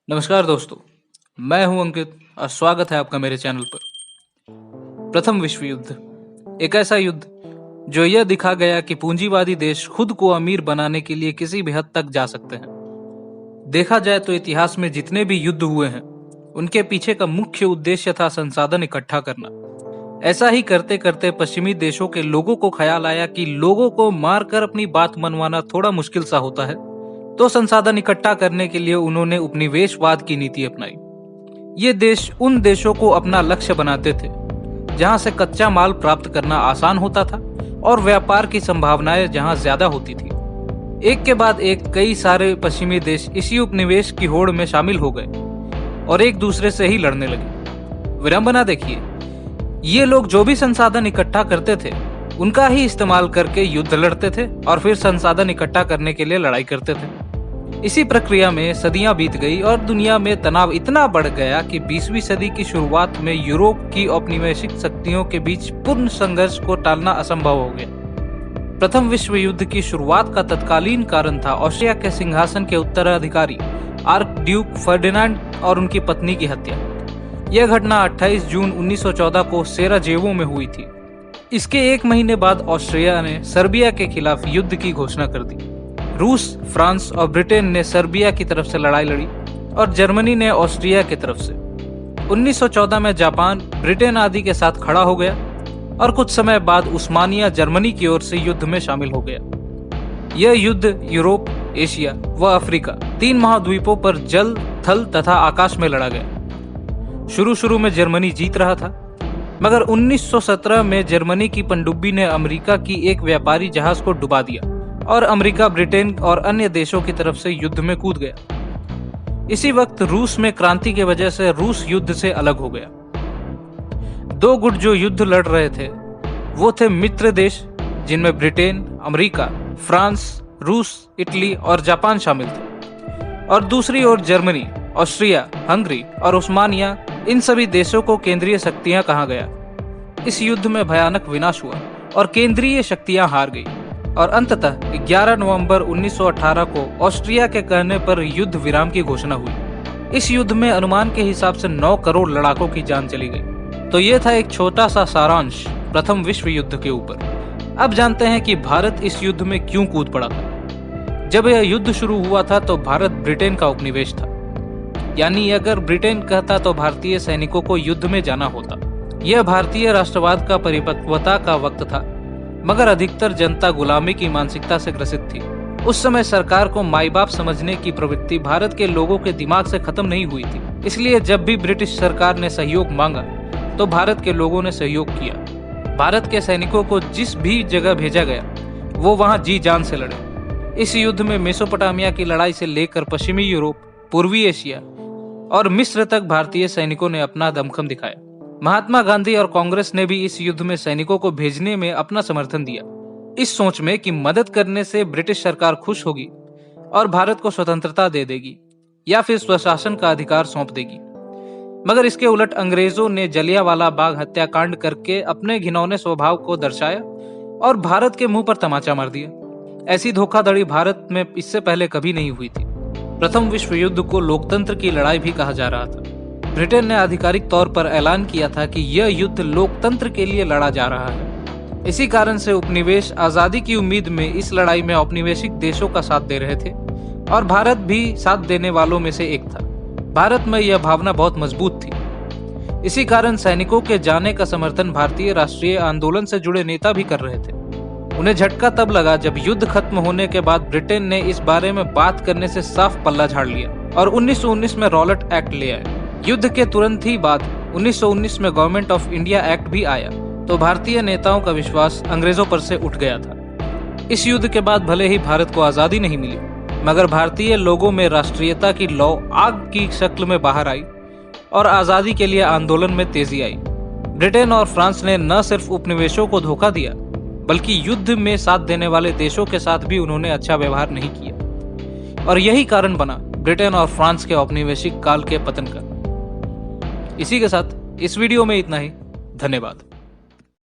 नमस्कार दोस्तों, मैं हूं अंकित और स्वागत है आपका मेरे चैनल पर। प्रथम विश्व युद्ध एक ऐसा युद्ध जो यह दिखा गया कि पूंजीवादी देश खुद को अमीर बनाने के लिए किसी भी हद तक जा सकते हैं। देखा जाए तो इतिहास में जितने भी युद्ध हुए हैं उनके पीछे का मुख्य उद्देश्य था संसाधन इकट्ठा करना। ऐसा ही करते करते पश्चिमी देशों के लोगों को ख्याल आया कि लोगों को मारकर अपनी बात मनवाना थोड़ा मुश्किल सा होता है, तो संसाधन इकट्ठा करने के लिए उन्होंने उपनिवेशवाद की नीति अपनाई। ये देश उन देशों को अपना लक्ष्य बनाते थे जहां से कच्चा माल प्राप्त करना आसान होता था और व्यापार की संभावनाएं जहां ज्यादा होती थी। एक के बाद एक कई सारे पश्चिमी देश इसी उपनिवेश की होड़ में शामिल हो गए और एक दूसरे से ही लड़ने लगे। विडंबना देखिए, ये लोग जो भी संसाधन इकट्ठा करते थे उनका ही इस्तेमाल करके युद्ध लड़ते थे और फिर संसाधन इकट्ठा करने के लिए लड़ाई करते थे। इसी प्रक्रिया में सदियां बीत गई और दुनिया में तनाव इतना बढ़ गया कि 20वीं सदी की शुरुआत में यूरोप की औपनिवेशिक शक्तियों के बीच पूर्ण संघर्ष को टालना असंभव हो गया। प्रथम विश्व युद्ध की शुरुआत का तत्कालीन कारण था ऑस्ट्रिया के सिंहासन के उत्तराधिकारी आर्क ड्यूक फर्डिनांड और उनकी पत्नी की हत्या। यह घटना 28 जून 1914 को सेराजेवो में हुई थी। इसके एक महीने बाद ऑस्ट्रिया ने सर्बिया के खिलाफ युद्ध की घोषणा कर दी। रूस, फ्रांस और ब्रिटेन ने सर्बिया की तरफ से लड़ाई लड़ी और जर्मनी ने ऑस्ट्रिया की तरफ से। 1914 में जापान ब्रिटेन आदि के साथ खड़ा हो गया और कुछ समय बाद उस्मानिया जर्मनी की ओर से युद्ध में शामिल हो गया। यह युद्ध यूरोप, एशिया व अफ्रीका 3 महाद्वीपों पर जल, थल तथा आकाश में लड़ा गया। शुरू में जर्मनी जीत रहा था, मगर 1917 में जर्मनी की पनडुब्बी ने अमेरिका की एक व्यापारी जहाज को डुबा दिया और अमेरिका ब्रिटेन और अन्य देशों की तरफ से युद्ध में कूद गया। इसी वक्त रूस में क्रांति की वजह से रूस युद्ध से अलग हो गया। 2 गुट जो युद्ध लड़ रहे थे वो थे मित्र देश, जिनमें ब्रिटेन, अमेरिका, फ्रांस, रूस, इटली और जापान शामिल थे, और दूसरी ओर जर्मनी, ऑस्ट्रिया, हंगरी और उस्मानिया। इन सभी देशों को केंद्रीय शक्तियां कहा गया। इस युद्ध में भयानक विनाश हुआ और केंद्रीय शक्तियां हार गई और अंततः 11 नवंबर 1918 को ऑस्ट्रिया के कहने पर युद्ध विराम की घोषणा हुई। इस युद्ध में अनुमान के हिसाब से 9 करोड़ लड़ाकों की जान चली गई। तो ये था एक छोटा सा सारांश प्रथम विश्व युद्ध के ऊपर। अब जानते हैं कि भारत इस युद्ध में क्यों कूद पड़ा था। जब यह युद्ध शुरू हुआ था तो भारत ब्रिटेन का उपनिवेश था, यानी अगर ब्रिटेन कहता तो भारतीय सैनिकों को युद्ध में जाना होता। यह भारतीय राष्ट्रवाद का परिपक्वता का वक्त था, मगर अधिकतर जनता गुलामी की मानसिकता से ग्रसित थी। उस समय सरकार को माई बाप समझने की प्रवृत्ति भारत के लोगों के दिमाग से खत्म नहीं हुई थी। इसलिए जब भी ब्रिटिश सरकार ने सहयोग मांगा तो भारत के लोगों ने सहयोग किया। भारत के सैनिकों को जिस भी जगह भेजा गया वो वहां जी जान से लड़े। इस युद्ध में मेसोपोटामिया की लड़ाई से लेकर पश्चिमी यूरोप, पूर्वी एशिया और मिस्र तक भारतीय सैनिकों ने अपना दमखम दिखाया। महात्मा गांधी और कांग्रेस ने भी इस युद्ध में सैनिकों को भेजने में अपना समर्थन दिया, इस सोच में कि मदद करने से ब्रिटिश सरकार खुश होगी और भारत को स्वतंत्रता दे देगी या फिर स्वशासन का अधिकार सौंप देगी। मगर इसके उलट अंग्रेजों ने जलियांवाला बाग हत्याकांड करके अपने घिनौने स्वभाव को दर्शाया और भारत के मुंह पर तमाचा मार दिया। ऐसी धोखाधड़ी भारत में इससे पहले कभी नहीं हुई थी। प्रथम विश्व युद्ध को लोकतंत्र की लड़ाई भी कहा जा रहा था। ब्रिटेन ने आधिकारिक तौर पर ऐलान किया था कि यह युद्ध लोकतंत्र के लिए लड़ा जा रहा है। इसी कारण से उपनिवेश आजादी की उम्मीद में इस लड़ाई में औपनिवेशिक देशों का साथ दे रहे थे और भारत भी साथ देने वालों में से एक था। भारत में यह भावना बहुत मजबूत थी। इसी कारण सैनिकों के जाने का समर्थन भारतीय राष्ट्रीय आंदोलन से जुड़े नेता भी कर रहे थे। उन्हें झटका तब लगा जब युद्ध खत्म होने के बाद ब्रिटेन ने इस बारे में बात करने से साफ पल्ला झाड़ लिया और 1919 में रॉलेट एक्ट ले आए। युद्ध के तुरंत ही बाद 1919 में गवर्नमेंट ऑफ इंडिया एक्ट भी आया, तो भारतीय नेताओं का विश्वास अंग्रेजों पर से उठ गया था। इस युद्ध के बाद भले ही भारत को आजादी नहीं मिली, मगर भारतीय लोगों में राष्ट्रीयता की लौ आग की शक्ल में बाहर आई और आजादी के लिए आंदोलन में तेजी आई। ब्रिटेन और फ्रांस ने न सिर्फ उपनिवेशों को धोखा दिया, बल्कि युद्ध में साथ देने वाले देशों के साथ भी उन्होंने अच्छा व्यवहार नहीं किया और यही कारण बना ब्रिटेन और फ्रांस के औपनिवेशिक काल के पतन का। इसी के साथ इस वीडियो में इतना ही। धन्यवाद।